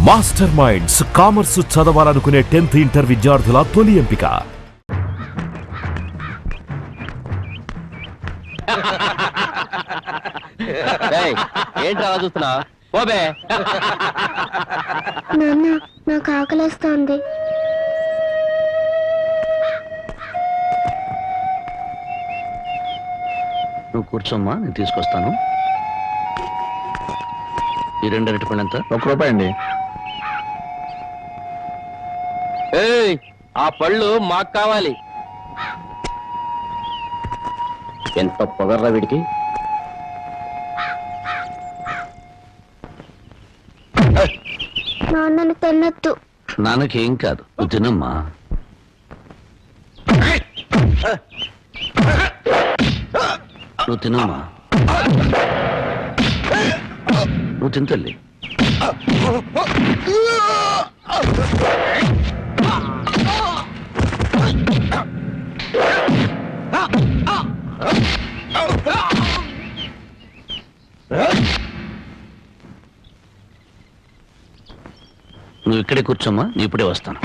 Master minds commerce చదవాలనుకునే 10th inter విద్యార్థుల తొలి ఎంపిక. ఏంట్రా చూస్తున్నా పోబే. నాన్న నాకు ఆకలేస్తోంది. నువ్వు కూర్చోమ్మా, నేను తీసుకొస్తాను. ఈ 2 అరటిపళ్ళు ఎంత? ₹1 అండి. ఏయ్, ఆ పళ్ళు మాకు కావాలి. ఎంత పొగర్రా వీడికి. నాన్నని తిన్నట్టు. నాన్నకేం కాదు, నువ్వు తినమ్మా. నువ్వు తినమ్మా, నువ్వు తింతల్లి. నువ్వు ఇక్కడే కూర్చోమ్మా, నీ ఇప్పుడే వస్తాను.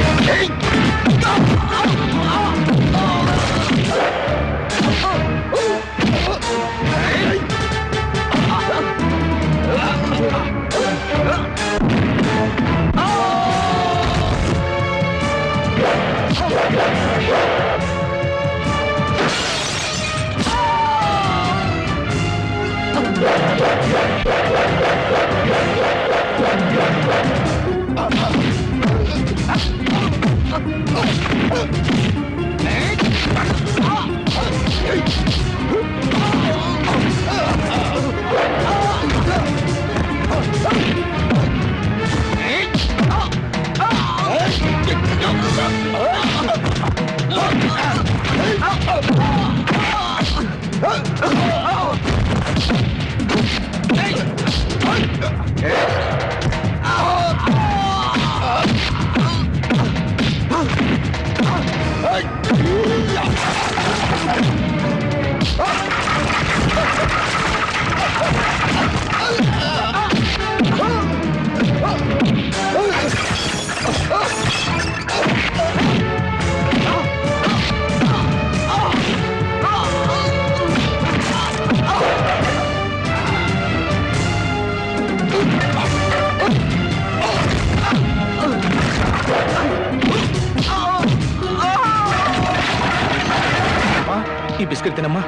ఈ బిస్కెట్ తినమ్మా.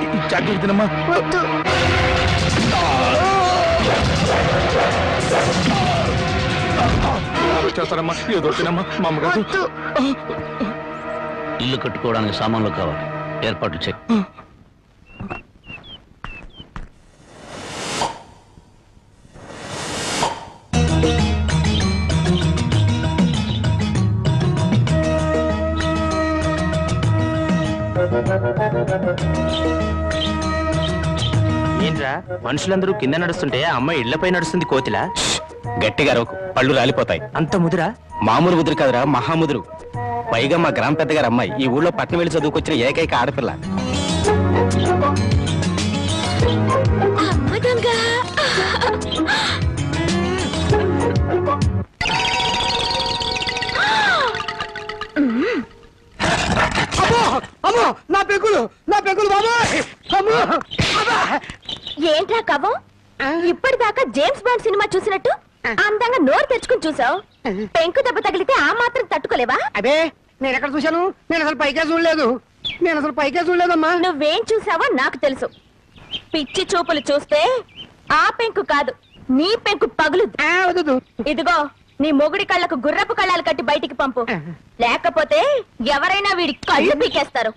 ఈ చాక్లెట్ తినమ్మా. చేస్తారమ్మా, ఏదో తినమ్మా. మా అమ్మగారు ఇల్లు కట్టుకోవడానికి సామాన్లు కావాలి, ఏర్పాట్లు చెక్. ఏంట్రా మనుషులందరూ కింద నడుస్తుంటే అమ్మాయి ఇళ్లపై నడుస్తుంది కోతిలా? గట్టిగా రోకు, పళ్ళు రాలిపోతాయి. అంత ముదురా? మామూలు ముదురు కాదురా, మహాముదురు. పైగా మా గ్రామ పెద్దగారు అమ్మాయి, ఈ ఊళ్ళో పట్నం వెళ్ళి చదువుకొచ్చిన ఏకైక ఆడపిల్ల. నా పెంకులు బాబాయ్. ఏంట్రా కవ్వం? ఇప్పటిదాకా జేమ్స్ బాండ్ సినిమా చూసినట్టు అందంగా నోరు తెచ్చుకుని చూసావు. పెంకు దెబ్బ తగిలితే ఆ మాత్రం తట్టుకోలేవా? అదే నేను ఎక్కడ చూశాను? నేను అసలు పైకే చూడలేదమ్మా. నువ్వేం చూసావో నాకు తెలుసు. పిచ్చి చూపులు చూస్తే ఆ పెంకు కాదు, నీ పెంకు పగులు. ఇదిగో నీ మొగుడి కళ్ళకు గుర్రపు కళ్ళాలు కట్టి బయటికి పంపు, లేకపోతే ఎవరైనా వీడి కళ్ళు పీకేస్తారు.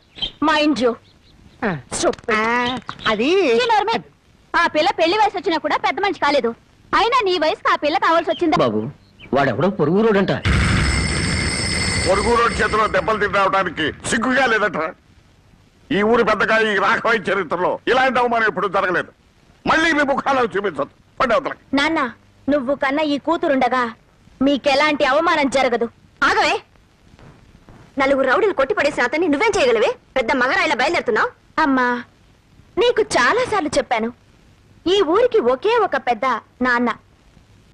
Mind you. అది ఆ పిల్ల పెళ్లి వయసు వచ్చినా కూడా పెద్ద మనిషి కాలేదు. అయినా నీ వయసుకు ఆ పిల్ల కావాల్సి వచ్చిందా? బాబు, వాడెవడో పొరుగురోడంట. పొరుగురోడు చేతిలో దెబ్బలు తినడానికి సిగ్గుగా లేదట. ఈ ఊరి పెద్దగా ఈ రాఘవయ్య చరిత్రలో ఇలాంటి అవమానం ఎప్పుడు జరగలేదు. మళ్ళీ మీ ముఖాలను చూపించదు. నాన్న, నువ్వు కన్నా ఈ కూతురుండగా మీకెలాంటి అవమానం జరగదు. ఆగవే. నలుగురు రౌడీలు కొట్టిపడేసిన అతన్ని నువ్వేం చేయగలవే? పెద్ద మగరాయిలా బయలుదేరుతున్నావు. అమ్మా, నీకు చాలా సార్లు చెప్పాను, ఈ ఊరికి ఒకే ఒక పెద్ద నాన్న.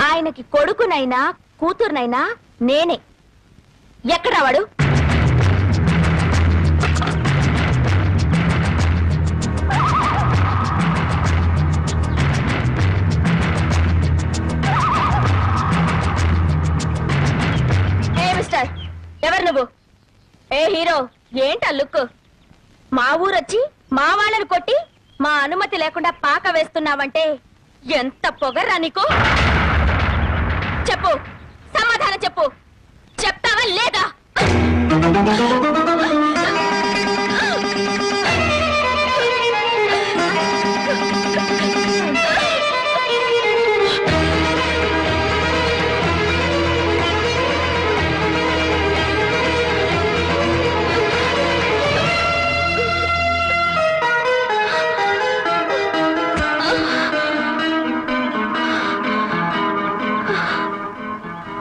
ఆయనకి కొడుకునైనా కూతురునైనా నేనే. ఎక్కడ వాడు? ఏ మిస్టర్, ఎవరు నువ్వు? ఏ హీరో, ఏంటా లుక్? మా ఊరొచ్చి మా వాళ్ళని కొట్టి మా అనుమతి లేకుండా పాక వేస్తున్నావంటే ఎంత పొగర్రా నీకు? చెప్పు, సమాధానం చెప్పు. చెప్తావా లేదా?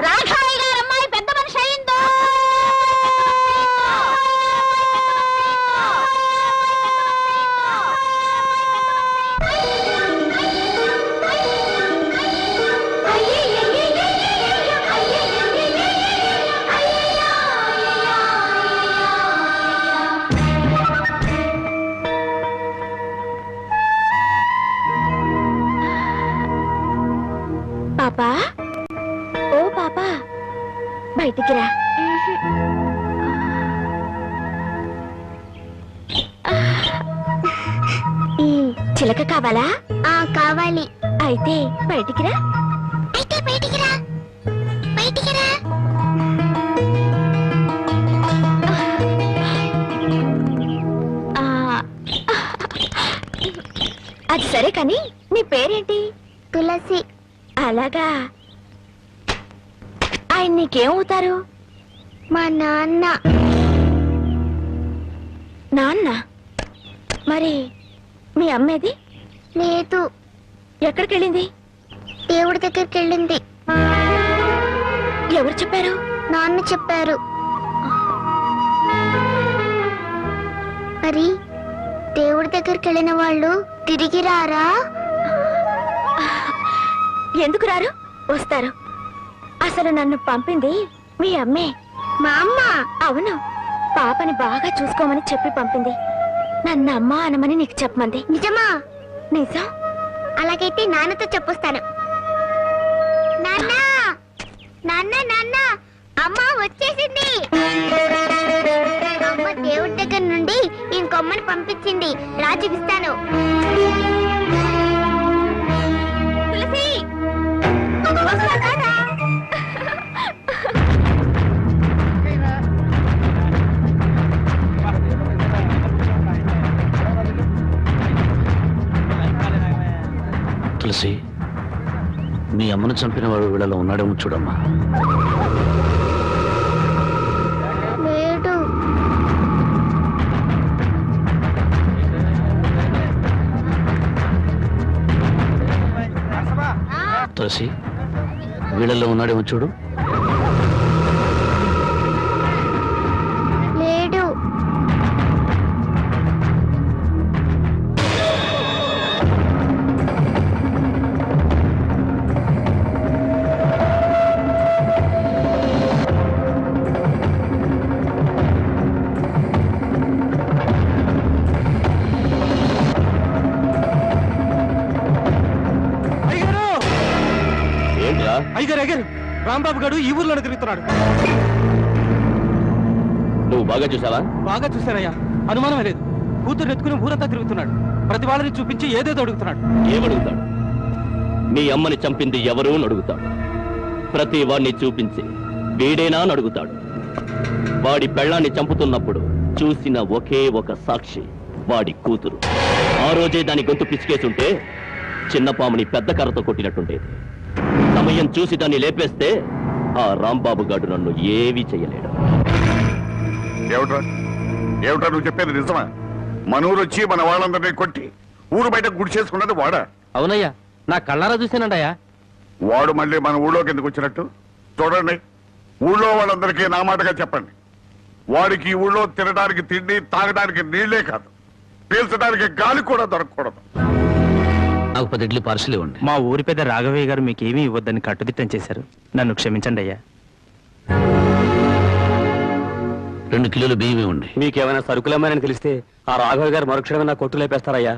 రాఘవయ్య గారు అమ్మాయి పెద్ద మనిషి అయిందో. పాపా, ఓ పాపా, బయటికి రా. ఈ చిలక కావాలా? కావాలి. అయితే బయటికి రా. అయితే బయటికి రా. బయటికి రా. అది సరే కానీ నీ పేరేంటి? తులసి. అలాగా. ఆయన నీకేమవుతారు? మా నాన్న. నాన్న? మరి మీ అమ్మేది? లేదు. ఎక్కడికి వెళ్ళింది? దేవుడి దగ్గరికి వెళ్ళింది. ఎవరు చెప్పారు? నాన్న చెప్పారు. మరి దేవుడి దగ్గరికి వెళ్ళిన వాళ్ళు తిరిగి రారా? ఎందుకు రారు? వస్తారు. అసలు నన్ను పంపింది మీ అమ్మే. మా అమ్మ? అవును. పాపని బాగా చూసుకోమని చెప్పి పంపింది. నన్ను అమ్మ అనమని నీకు చెప్పమంది. నిజమా? నిజం. అలాగైతే నాన్నతో చెప్పొస్తాను. నాన్న, నాన్న, నాన్న, అమ్మ వచ్చేసింది. అమ్మ దేవుడి దగ్గర నుండి ఇంకొమ్మని పంపించింది. రా చూపిస్తాను. తులసి, వస్తారా? తులసి, మీ అమ్మను చంపిన వాడు వీళ్ళలో ఉన్నాడేమో చూడమ్మా. లేడు. తులసి, వీళ్ళలో ఉన్నాడేమో చూడు. లేడు. అయ్యగారు, అయ్యగారు, రాంబాబు గారు ఈ ఊర్లోనే తిరుగుతున్నాడు. నువ్వు బాగా చూసావా? బాగా చూశానయ్యా, అనుమానమే లేదు. కూతురు ఎత్తుకుని ఊరంతా తిరుగుతున్నాడు. ప్రతి వాళ్ళని చూపించి ఏదేదో అడుగుతున్నాడు. ఏమడుగుతాడు? మీ అమ్మని చంపింది ఎవరు అడుగుతాడు. ప్రతి వాడిని చూపించి వీడేనా అడుగుతాడు. వాడి పెళ్ళాన్ని చంపుతున్నప్పుడు చూసిన ఒకే ఒక సాక్షి వాడి కూతురు. ఆ రోజే దాని గొంతు పిసికేసుంటే చిన్నపాముని పెద్ద కర్రతో కొట్టినట్టుండేది. సమయం చూసి దాన్ని లేపేస్తే ఆ రాంబాబు గారు నన్ను ఏమీ చెయ్యలేడు. ఏమిట్రా ఏమిట్రా నువ్వు చెప్పేది నిజమా? మన ఊరు వచ్చి మన వాళ్ళందరినీ కొట్టి ఊరు బయట గుడి చేసుకున్నది వాడా? అవునయ్యా, నా కళ్ళారా చూశానండయ్యా. వాడు మళ్ళీ మన ఊళ్ళోకి ఎందుకు వచ్చినట్టు? చూడండి, ఊళ్ళో వాళ్ళందరికీ నా మాటగా చెప్పండి. వాడికి ఈ ఊళ్ళో తినడానికి తిండి, తాగడానికి నీళ్లే కాదు, పీల్చడానికి గాలి కూడా దొరకకూడదు. నాకు 10 ఇడ్లీ పార్సల్ ఇవ్వండి. మా ఊరి పెద్ద రాఘవయ్య గారు మీకేమీ ఇవ్వద్దని కట్టుదిట్టం చేశారు. నన్ను క్షమించండి అయ్యా. 2 కిలోలు బియ్యం ఇవ్వండి. మీకేమైనా సరుకులమ్మారని తెలిస్తే ఆ రాఘవయ్య గారు మరుక్షణమే నా కొట్టు లేపేస్తారయ్యా.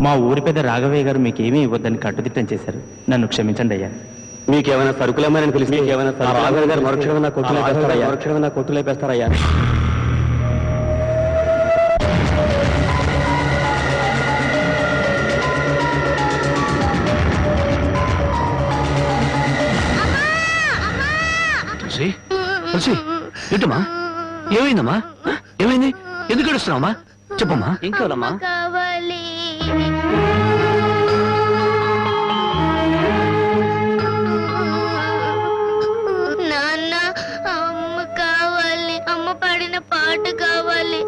మా ఊరి పెద్ద రాఘవయ్య గారు మీకేమీ ఇవ్వద్దని కట్టుదిట్టం చేశారు. నన్ను క్షమించండి అయ్యా. మీకేమైనా సరుకులమ్మారని తెలిస్తే రాఘవయ్య గారు మరుక్షణమే నా కొట్టు లేపేస్తారయ్యా. తులసి, తులసి, ఏంటమ్మా? ఏమైందమ్మా? ఏమైంది? ఎందుకు ఏడుస్తున్నావమ్మా? చెప్పమ్మా. ఇంకోనమ్మా కావాలి. నాన్న, అమ్మ కావాలి. అమ్మ పాడిన పాట కావాలి.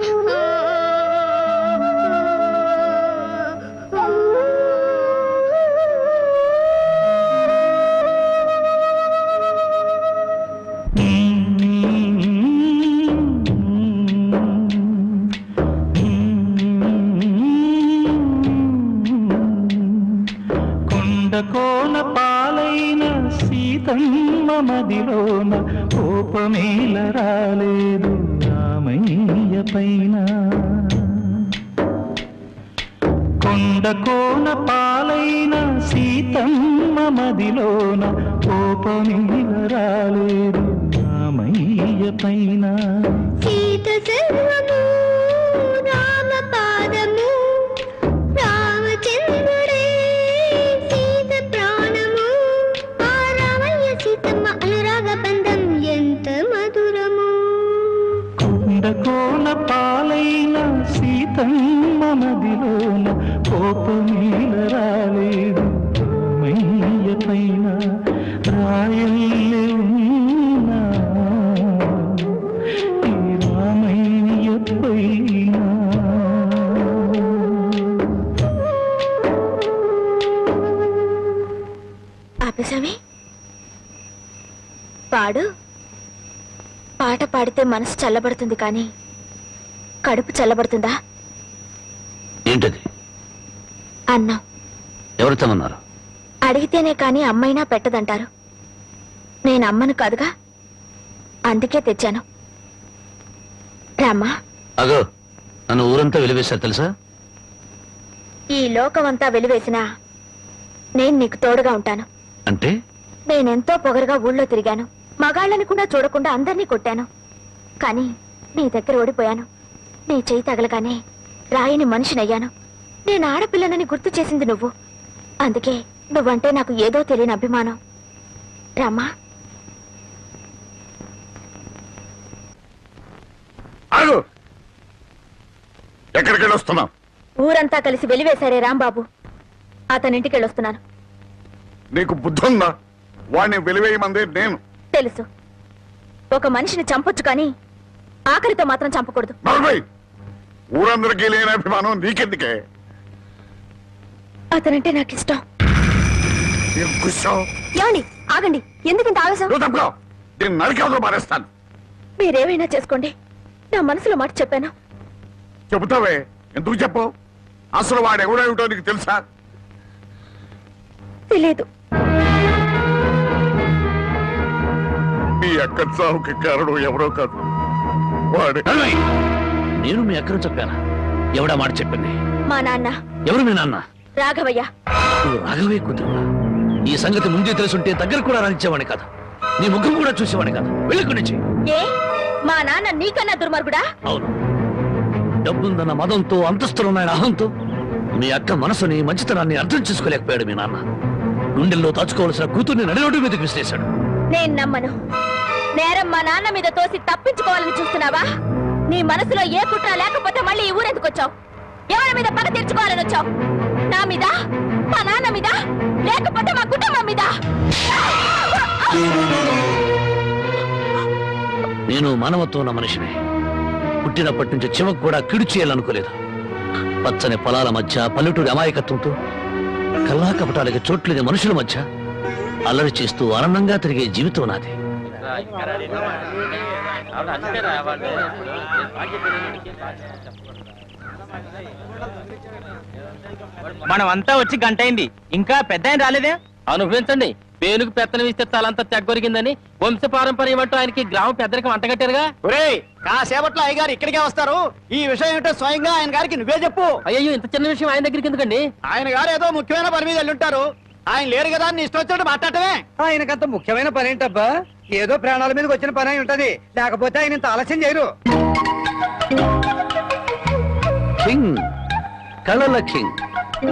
కోన పాలైన సీతమ్మ మదిలోన కోపమేల రాలేదు రామయ్య పైన. కొండకోన పాలైన సీతమ్మ మదిలోన కోపమేల రాలేదు రామయ్య పైన. సీత సర్వము రామ పాదము, రామచంద్రుడే సీత ప్రాణము. ఆ రామయ్య సీతమ్మ అనురాగ బంధం ఎంత మధురము. కొండకోన పాలైన సీతమ్మ మదిలోన కోపమేల రాలేదు రామయ్య పైన. రాయల్లే ఉన్నా ఈ రామయ్య పైన. ఆపేశామి పాడు. పాట పాడితే మనసు చల్లబడుతుంది కానీ కడుపు చల్లబడుతుందా? ఏంటది? అన్నం ఎవరు తమన్నారు? అడిగితేనే కాని అమ్మైనా పెట్టదంటారు. నేను అమ్మను కాదుగా, అందుకే తెచ్చాను. రామ్మా. అగో, నన్ను ఊరంతా వెలివేశారు తెలుసా? ఈ లోకమంతా వెలివేసినా నేను నీకు తోడుగా ఉంటాను. అంటే నేనెంతో పొగరుగా ఊళ్ళో తిరిగాను. మగాళ్ళని కూడా చూడకుండా అందరినీ కొట్టాను. కానీ నీ దగ్గర ఓడిపోయాను. నీ చేయి తగలగానే రాయిని మనిషినయ్యాను. నేను ఆడపిల్లనని గుర్తు చేసింది నువ్వు. అందుకే నువ్వంటే నాకు ఏదో తెలియని అభిమానం. రామ్మా. ఆగు! ఎక్కడికి వెళ్ళొస్తున్నావు? ఊరంతా కలిసి వెలివేశారే రాంబాబు, అతనింటికి వెళ్ళొస్తున్నాను. నీకు బుద్ధి ఉందా? వాడిని వెలివేయమందే నేను. తెలుసు, ఒక మనిషిని చంపొచ్చు కానీ ఆఖరితో మాత్రం చంపకూడదు. నలభై ఊరందరికీ లేని అభిమానం నీకెందుకే? అతనంటే నాకు ఇష్టం. ఏమండి, ఆగండి. ఎందుకంత ఆవేశం? నేను నరికాలో మారేస్తాను. మీరేమైనా చేసుకోండి, నా మనసులో మాట చెప్పాను. చెబుతావే, ఎందుకు చెప్పు? అసలు వాడు ఎవడేమిటో నీకు తెలుసా? తెలియదు. మీ అక్క చావుకి కారణం ఎవరో కాదు, వాడే. నేను మీ అక్కను చెప్పానా? ఎవడా మాట చెప్పింది? మా నాన్న. ఎవరు మీ నాన్న? రాఘవయ్య. నువ్వు రాఘవయ్య కూతురు. ఈ సంగతి ముందే తెలుసుంటే దగ్గర కూడా రానిచ్చేవాడి కాదు, నీ ముఖం కూడా చూసేవాడి కాదు. వెళ్ళిక్కడి నుంచి. ఏ, మా నాన్న నీకన్నా దుర్మార్గుడా? అవును, డబ్బుందన్న మదంతో, అంతస్తులున్నాయన అహంతో మీ అక్క మనసుని, మంచితనాన్ని అర్థం చేసుకోలేకపోయాడు మీ నాన్న. గుండెల్లో దాచుకోవాల్సిన కూతుర్ని నడిరోడ్డు మీదకి విసిరేశాడు. నేను నమ్మను. నేరం మా నాన్న మీద తోసి తప్పించుకోవాలని చూస్తున్నావా? నీ మనసులో ఏ కుట్ర లేకపోతే మళ్ళీ ఈ ఊరెందుకు వచ్చావు? ఎవరి మీద పగ తీర్చుకోవాలని వచ్చావు? నా మీద, మా నాన్న మీద, లేకపోతే మా కుటుంబం మీద? నేను మానవత్వం ఉన్న మనిషిని. పుట్టినప్పటి నుంచి చివకు కూడా కిడు చేయాలనుకోలేదు. పచ్చని పొలాల మధ్య, పల్లెటూరి అమాయకత్వంతో, కల్లా కపటాలకి చోట్లేని మనుషుల మధ్య అల్లరి చేస్తూ ఆనందంగా తిరిగే జీవితం నాది. మనమంతా వచ్చి గంట అయింది, ఇంకా పెద్ద ఆయన రాలేదే? అనుభవించండి. పేనుకు పెత్తనం ఇస్తే తలంతా తెగ్గొరిగిందని వంశ పారంపర్యం అంటూ ఆయనకి గ్రామ పెద్దరికి వంటగట్టారుగా. ఒరేయ్, కాసేపట్లో అయ్యగారు ఇక్కడికే వస్తారు. ఈ విషయం ఏంటో స్వయంగా ఆయన గారికి నువ్వే చెప్పు. అయ్యో, ఇంత చిన్న విషయం ఆయన దగ్గరికి ఎందుకండి? ఆయన గారు ఏదో ముఖ్యమైన పని మీద వెళ్ళుంటారు. ఆయన లేరు కదా అని ఇష్టం వచ్చినట్టు మాట్లాడటమే. ఆయనకంత ముఖ్యమైన పని ఏంటబ్బా? ఏదో ప్రాణాల మీదకి వచ్చిన పని అయి ఉంటది, లేకపోతే ఆయన ఇంత ఆలస్యం చేయరు. కింగ్, కళల కింగ్,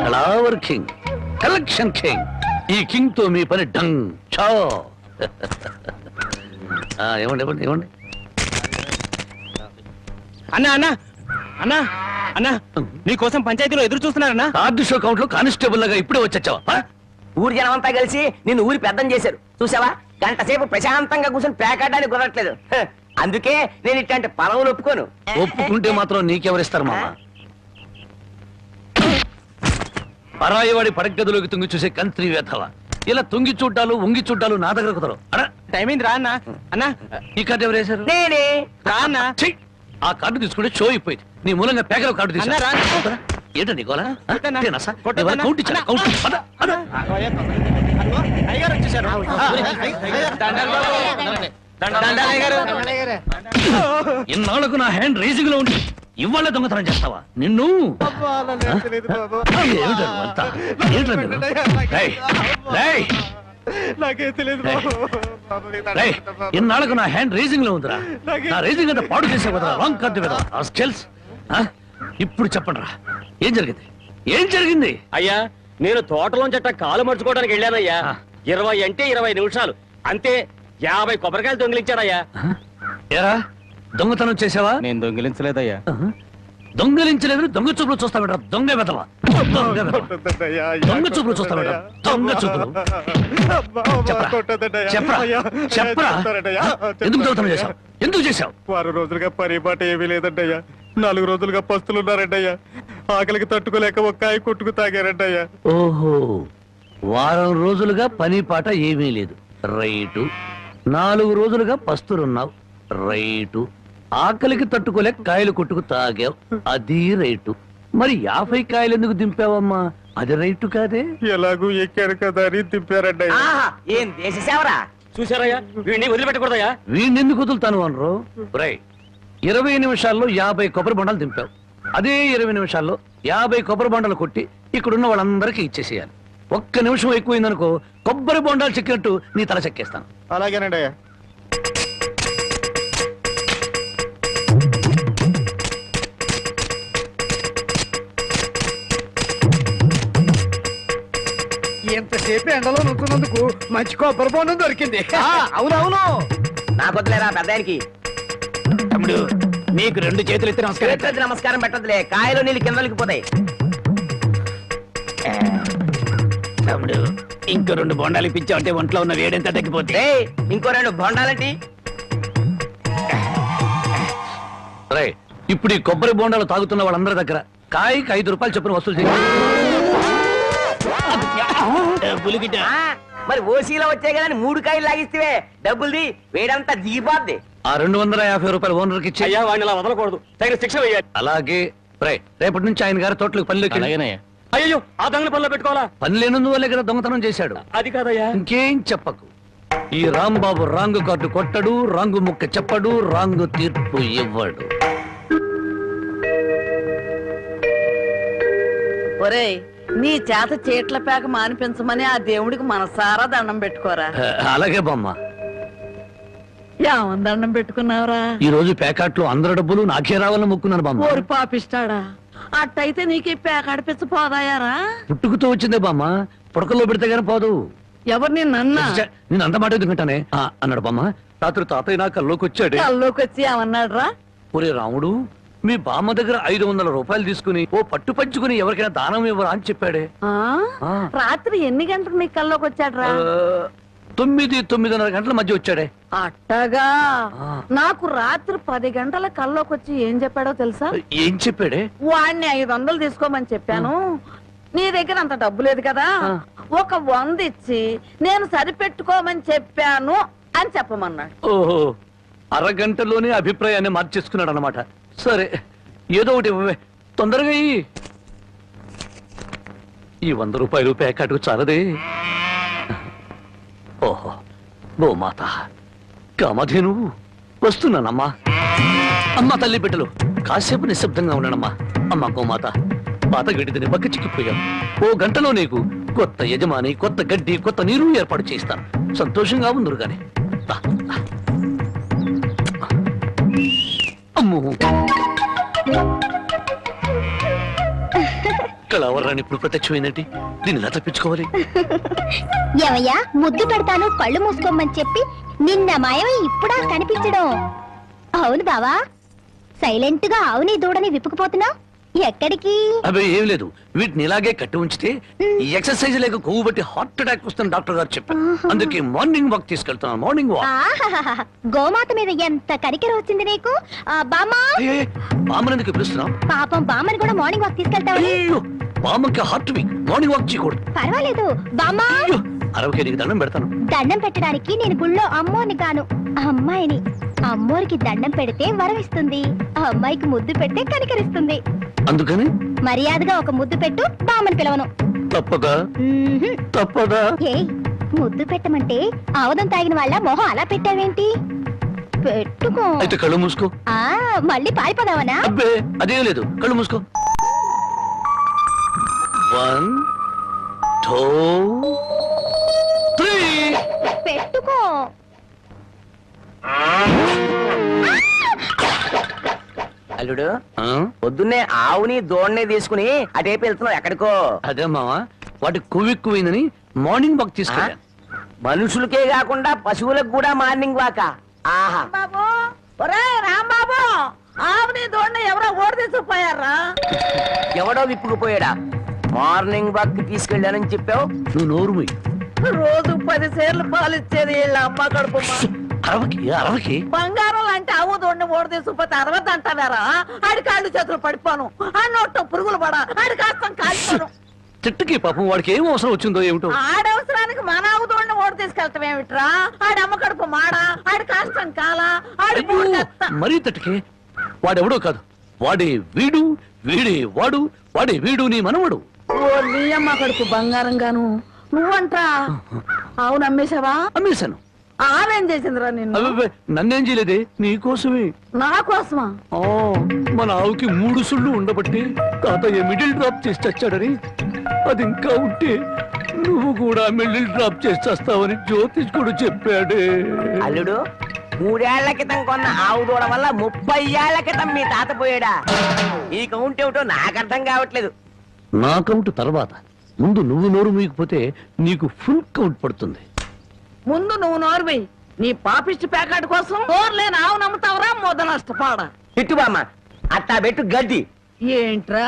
కళావర్ కింగ్, కలెక్షన్ కింగ్. ఈ కింగ్ తో మీ పని డంగ్ చో. ఇవ్వండి ఇవ్వండి ఇవ్వండి. అన్నా అన్నా అన్నా అన్నా, నీకోసం పంచాయతీలో ఎదురు చూస్తున్నారన్నా. కార్డు షో కౌంట్ లో కానిస్టేబుల్ లాగా ఇప్పుడే వచ్చావా? ఊరి జనం అంతా కలిసి నిన్ను ఊరి పెద్దం చేశారు చూసావా? గంట సేపు ప్రశాంతంగా కూర్చొని పేకాడడానికి కుదరట్లేదు. అందుకే నేను ఇట్లాంటి పొలవులు ఒప్పుకోను. ఒప్పుకుంటే మాత్రం నీకెవరిస్తారు మామ? పరాయివాడి పడగదిలోకి తుంగి చూసే కంత్రి వేధవ. ఇలా తుంగి చూడ్డాలు ఉంగి చూడ్డాలు నా దగ్గర కుదరవు. టైం అయింది, రా అన్నా. అన్నా, ఈ కార్డు ఎవరు వేశారు? నేనే. రా అన్నా. ఛీ! ఆ కార్డు తీసుకుంటే షో అయిపోయింది. నీ మూలంగా పేకల కార్డు అన్నా, తీసుకురా. రా. ఏంటో నీకోలా? కొట్టన్నా. కౌంట్ కౌంట్ ఇచ్చారా? కౌంట్. పద, పద. అయ్యగారు వచ్చేసారు. దండాలు అయ్యగారు. ఇన్నాళ్లకు నా హ్యాండ్ రేసింగ్ లో ఉండి ఇవాళ దొంగతనం చేస్తావా? నిన్ను ఏమిటో అంతా? ఏంటో మీరు? రేయ్, రేయ్, నాకే తెలియదు. రేయ్, ఇన్నాళ్లకు నా హ్యాండ్ రేసింగ్ లో ఉందిరా. నా రేసింగ్ అంతా పాడు చేసే కదా. రాంగ్ కార్డు కదా. స్కెల్స్. ఇప్పుడు చెప్పండి రా, ఏం జరిగింది? ఏం జరిగింది? అయ్యా, నేను తోటలోంచట కాలు మర్చుకోవడానికి వెళ్ళానయ్యా. 20 అంటే 20 నిమిషాలు అంతే. 50 కొబ్బరికాయలు దొంగిలించారయ్యా. ఏరా, దొంగతనం చేసావా? నేను దొంగిలించలేదయ్యా. దొంగలించలేదు. దొంగ చూపులు చూస్తా బిడ్డ. దొంగ వెదవా. దొంగ వెధవ. దొంగ చూపులు చూస్తా బిడ్డ. దొంగ చూపులు. చెప్పరా, చెప్పరా, చెప్పరా. ఎందుకు దొంగతనం చేశావు? ఎందుకు చేశావు? 6 రోజులుగా పరిపాట ఏమీ లేదంటయ్యా. 4 రోజులుగా పస్తులున్నారంటయ్యా. ఆకలికి తట్టుకోలేక ఒక్కాయ కొట్టుకు తాగారంటయ్యా. ఓహో, వారం రోజులుగా పని పాట ఏమీ లేదు. రైటు. 4 రోజులుగా పస్తులున్నావు. రైటు. ఆకలికి తట్టుకోలేక కాయలు కొట్టుకు తాగావు. అది రైటు. మరి 50 కాయలు ఎందుకు దింపావమ్మా? అది రైటు కాదే. ఎలాగూ ఎక్కారు కదా అని దింపారంటయ్యా. ఆహా, ఏం దేశ సేవరా? చూసారయ్యా, వీడిని వదిలిపెట్టకూడదయ్యా. వీణెందుకు వదులుతాను అనరు? రై, 20 నిమిషాల్లో 50 కొబ్బరి బొండాలు దింపావు. అదే 20 నిమిషాల్లో 50 కొబ్బరి బొండాలు కొట్టి ఇక్కడున్న వాళ్ళందరికీ ఇచ్చేసేయాలి. ఒక్క నిమిషం ఎక్కువైందనుకో, కొబ్బరి బొండాలు చెక్కినట్టు నీ తల చెక్కేస్తాను. అలాగేనండి అయ్యా. ఎంతసేపు ఎండలో నుంచున్నందుకు మంచి కొబ్బరి బొండం దొరికింది. అవునవును. నాకు వద్దులేరా పెద్దానికి. తమ్ముడు, నీకు 2 చేతులు ఎత్తి నమస్కారం. చేతులెత్తి నమస్కారం పెట్టదులే, కాయలు నీళ్ళు కిందలకి పోతాయి. తమ్ముడు, ఇంకో 2 బొండాలు ఇప్పించావు అంటే ఒంట్లో ఉన్న వేడెంత తగ్గిపోతే. ఏయ్, ఇంకో 2 బొండాలంటి. రై, ఇప్పుడు ఈ కొబ్బరి బొండాలు తాగుతున్న వాళ్ళందరి దగ్గర కాయకి 5 రూపాయలు చొప్పున వసూలు చేయాలి. పులిగిట. మరి ఓసీలో వచ్చాయి కదా అని 3 కాయలు లాగిస్తే డబ్బుల్ది వేడంతా దిగిపోద్ది. ఆ 250 రూపాయలు ఓనర్కి ఇచ్చి. అయ్యా, వాడిని అలా వదలకూడదు. తగిన శిక్ష వేయాలి. అలాగే. రై, రేపటి నుంచి ఆయన గారి తోటలకు పనిలోకి అలాగేనయ్యా. అయ్యో, ఆ దొంగల పనిలో పెట్టుకోవాలా? పని లేనందువల్లే కదా దొంగతనం చేశాడు. అది కాదయ్యా. ఇంకేం చెప్పకు. ఈ రాంబాబు రాంగు కార్డు కొట్టడు, రాంగు ముక్క చెప్పడు, రాంగు తీర్పు ఇవ్వడు. ఒరేయ్, నీ చేత చీట్ల పేక మానిపించమని ఆ దేవుడికి మనసారా దండం పెట్టుకోరా. అలాగే బామ్మ. ఏమని దండం పెట్టుకున్నావురా? ఈ రోజు ప్యాకెట్లో అందరి డబ్బులు నాకే రావాలని మొక్కున్నాను బామ్మ. ఓరి పాపిస్తాడా, అట్టయితే నీకు ఈ పేక అడిపించ పోదాయారా? పుట్టుకుతో వచ్చిందే బామ్మ, పుడకల్లో పెడితే గానీ పోదు. ఎవరు నిన్నన్నా? నేను అంత మాట ఎందుకంటానే అన్నాడు బామ్మ. రాత్రి తాతయ్య నా కల్లోకి వచ్చాడు. కల్లోకి వచ్చి ఏమన్నాడు రా? ఒరే రాముడు, మీ బామ్మ దగ్గర 500 రూపాయలు తీసుకుని ఓ పట్టు పంచుకుని ఎవరికైనా దానం ఇవ్వరా అని చెప్పాడే. రాత్రి ఎన్ని గంటలకు నీ కల్లోకి వచ్చాడు రా? 9-9:30 గంటల మధ్య వచ్చాడే. అట్టగా. నాకు రాత్రి 10 గంటల కల్లోకి వచ్చి ఏం చెప్పాడో తెలుసా? ఏం చెప్పాడే? వాడిని 500 తీసుకోమని చెప్పాను. నీ దగ్గర అంత డబ్బు లేదు కదా, ఒక 100 ఇచ్చి నేను సరిపెట్టుకోమని చెప్పాను అని చెప్పమన్నాడు. ఓహో, అరగంటలోనే అభిప్రాయాన్ని మార్చేసుకున్నాడు అనమాట. సరే, ఏదో ఒకటి ఇవ్వవే, తొందరగా ఇయ్యి. ఈ 100 రూపాయలు ప్యాకెట్కు చాలదే. ఓహో, గోమాత కామధేను వస్తున్నానమ్మా. అమ్మ తల్లి బిడ్డలు కాసేపు నిశ్శబ్దంగా ఉన్నానమ్మా. అమ్మ గోమాత, పాత గడ్డిని బక్క చిక్కిపోయాం. ఓ గంటలో నీకు కొత్త యజమాని, కొత్త గడ్డి, కొత్త నీరు ఏర్పాటు చేస్తాను. సంతోషంగా ఉందరు గాని. అమ్మో, కళావరాన్ని ఇప్పుడు ప్రత్యక్షమైందంటే దీన్ని ఎలా తప్పించుకోవాలి? ఏమయ్యా, ముద్దు పెడతాను కళ్ళు మూసుకోమని చెప్పి నిన్న మాయమై ఇప్పుడా కనిపించడం? అవును బావా, సైలెంట్ గా అవుని దూడని విప్పుకుపోతున్నావు. ఎక్కడికి? అవి ఏం లేదు, వీటిని ఇలాగే కట్టి ఉంచితే ఈ ఎక్సర్సైజ్ లేక కొవ్వు బట్టి హార్ట్ అటాక్ వస్తుంది డాక్టర్ గారు చెప్పారు. అందుకే మార్నింగ్ వాక్ తీసుకెళ్తున్నాను. Morning walk. ఆహాహాహా, గోమాత మీద ఎంత కనికెర వచ్చింది నీకు. బామ్మా, బామ్మనందుకు పిలుస్తున్నాం. పాపం బామ్మని కూడా మార్నింగ్ వాక్ తీసుకెళ్తావని. బామ్మకి హార్ట్ వీక్, మార్నింగ్ వాక్ చేయకూడదు. పర్వాలేదు బామ్మా, అరవకే నీకు దండం పెడతాను. దండం పెట్టడానికి నేను గుళ్ళో అమ్మోని కాను, అమ్మాయిని. అమ్మోరికి దండం పెడితే వరం ఇస్తుంది, ఆ అమ్మాయికి ముద్దు పెడితే కనికరిస్తుంది. అందుకని మర్యాదగా ఒక ముద్దు పెట్టు, బామ్మని పిలవను. తప్పదా? తప్పదా? ఏయ్, ముద్దు పెట్టమంటే ఆవదం తాగిన వాళ్ళ మొహం అలా పెట్టావేంటి? పెట్టుకో. అయితే కళ్ళు మూసుకో. మళ్ళీ పారిపోదావనా? అబ్బే, అదేం లేదు, కళ్ళు మూసుకో. 1 2 3. పెట్టుకో. అల్లుడు, పొద్దున్నే ఆవుని దోణ్ణి తీసుకుని అటేపు వెళ్తున్నావు ఎక్కడికో? అదే మావా, వాటి కొవ్వెక్కువైందని మార్నింగ్ వాక్ తీసుకెళ్ళాను. మనుషులకే కాకుండా పశువులకు కూడా మార్నింగ్ వాక? ఆహా. బాబు, ఒరే రాంబాబు, ఆవుని దోడిని ఎవరో ఓడి తీసుకుపోయారా? ఎవడో విప్పుకుపోయాడా? మార్నింగ్ వాక్ తీసుకెళ్ళానని చెప్పావు. నువ్వు నోరు మూయి. రోజు 10 సేర్లు పాలిచ్చేది వీళ్ళ అమ్మ కడుపు. అరవకి బంగారం లాంటి ఆవు దోడిని ఓడి తీసుకుపోతే అరవద్దు అంటావారా? ఆడి కాళ్ళు చేతులు పడిపోను, ఆ నోట్లో పురుగులు పడా, ఆడి కాస్తం కాలిపోను. చెట్టుకి పాపం వాడికి ఏం అవసరం వచ్చిందో ఏమిటో. ఆడవసరానికి మన ఆవు దోడిని ఓడి తీసుకెళ్తాం ఏమిట్రా? ఆడి అమ్మ కడుపు మాడా, ఆడి కాస్తం కాలా, ఆడి మరీ తట్టుకే. వాడెవడో కాదు, వాడే వీడు, వీడే వాడు, వాడే వీడు నీ మనవడు. ఓ నీ అమ్మ కడుపు బంగారం గాను. నువ్వంట్రా ఆవు నమ్మేశావా? అమ్మేశాను. ఆవేం చేసిందిరా నిన్ను? నన్నేం చేయలేదే, నీకోసమే. నా కోసమా? మన ఆవుకి 3 సుళ్ళు ఉండబట్టి తాతయ్య మిడిల్ డ్రాప్ చేసి చచ్చాడని, అది ఇంకా ఉంటే నువ్వు కూడా మిడిల్ డ్రాప్ చేసి చేస్తావని జ్యోతిష్కుడు చెప్పాడే. అల్లుడు, 3 ఏళ్ల క్రితం కొన్న ఆవు దూడ వల్ల 30 ఏళ్ల క్రితం మీ తాత పోయాడా? ఈ కౌంట్ ఏమిటో నాకు అర్థం కావట్లేదు. నా కౌంట్ తర్వాత, ముందు నువ్వు నోరు మూయకపోతే నీకు ఫుల్ కౌంట్ పడుతుంది. ముందు నువ్వు నోర్వి. నీ పాపిష్టి ప్యాకెట్ కోసం నోర్లేని ఆవు నమ్ముతావరా? మొద నష్టపాడ. తిట్టు బామ్మ, అట్టా పెట్టు గడ్డి. ఏంట్రా,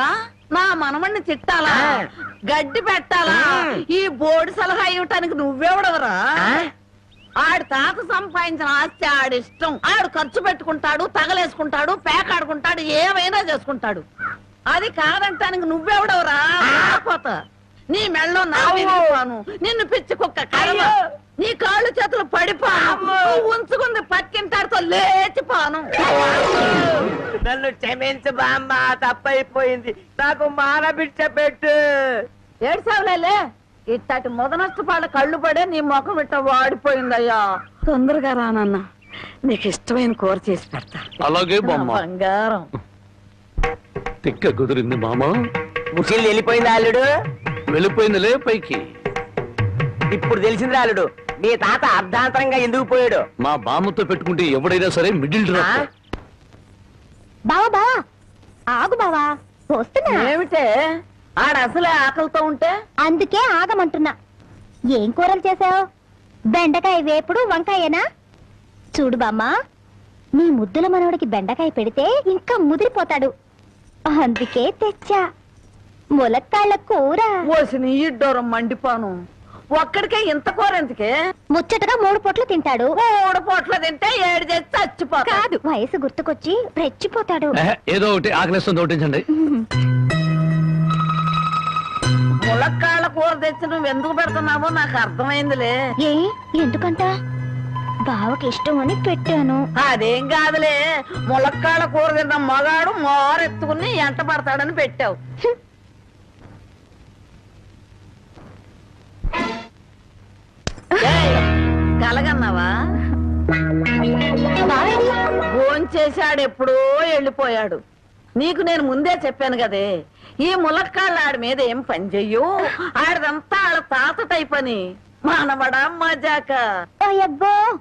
నా మనమణ్ణి తిట్టాలా, గడ్డి పెట్టాలా? ఈ బోర్డు సలహా ఇవ్వటానికి నువ్వెవడవరా? ఆడి తాత సంపాదించిన ఆస్తి ఆడిష్టం. ఆడు ఖర్చు పెట్టుకుంటాడు, తగలేసుకుంటాడు, పేకాడుకుంటాడు, ఏమైనా చేసుకుంటాడు. అది కాదంటానికి నువ్వెవడవరా? పోతా నీ మెళ్ళో నా విరిగిపోను, నిన్ను పిచ్చి కుక్క కర్మ, నీ కాళ్ళు చేతులు పడిపోను, నువ్వు ఉంచుకుంది పక్కింటాడుతో లేచిపోను. నన్ను క్షమించు బామ్మ, తప్పైపోయింది. నాకు మానబిడ్డ పెట్టు. ఏడ్సావులే, ఇట్టటి మొదనష్టపాళ్ళ కళ్ళు పడే నీ ముఖం ఇట్ట వాడిపోయిందయ్యా. తొందరగా రానన్నా, నీకు ఇష్టమైన కూర చేసి పెడతా. అలాగే బామ్మ. బంగారం తిక్క కుదిరింది మామ. ముసిల్ వెళ్ళిపోయింది అల్లుడు. వెళ్ళిపోయిందిలే పైకి. ఇప్పుడు తెలిసింది అల్లుడు, మీ తాత అర్ధాంతరంగా ఎందుకు పోయాడు. మా బామ్మతో పెట్టుకుంటే ఎవడైనా సరే మిడిల్ డ్రాప్. బావా బావా, ఆగు బావా, వస్తున్నా. ఏమిటే ఆడ అసలే ఆకలితో ఉంటే? అందుకే ఆగమంటున్నా. ఏం కూరలు చేసావు? బెండకాయ వేపుడు, వంకాయేనా? చూడు బామ్మా, నీ ముద్దుల మనవడికి బెండకాయ పెడితే ఇంకా ముదిరిపోతాడు, అందుకే తెచ్చా ములక్కాళ్ళ కూర. ఓసిని ఇడ్డోరం మండిపోను. ఒక్కడికే ఇంత కూర ఎందుకే? ముచ్చటగా 3 పూట్లు తింటాడు. 3 పూట్లు తింటే 7 చేసి చచ్చిపోతాడు. కాదు, వయసు గుర్తుకొచ్చి రెచ్చిపోతాడు. ఏదో ఒకటి ఆకలిస్తుంది, ఒకటించండి. ములక్కాళ్ళ కూర తెచ్చి నువ్వు ఎందుకు పెడుతున్నావో నాకు అర్థమైందిలే. ఏ ఎందుకంట? బావకి ఇష్టం అని పెట్టాను. అదేం కాదులే, ములక్కాళ్ళ కూర తిన్న మగాడు మోరెత్తుకుని ఎంట పడతాడని పెట్టావు. ఏయ్, కలగన్నావా? భోంచేశాడు, ఎప్పుడో వెళ్ళిపోయాడు. నీకు నేను ముందే చెప్పాను కదే, ఈ ములక్కాళ్ళు ఆడి మీద ఏం పని చెయ్యు, ఆడిదంతా ఆడ తాత టైప్ అని. మానవడా మజాక. అబ్బో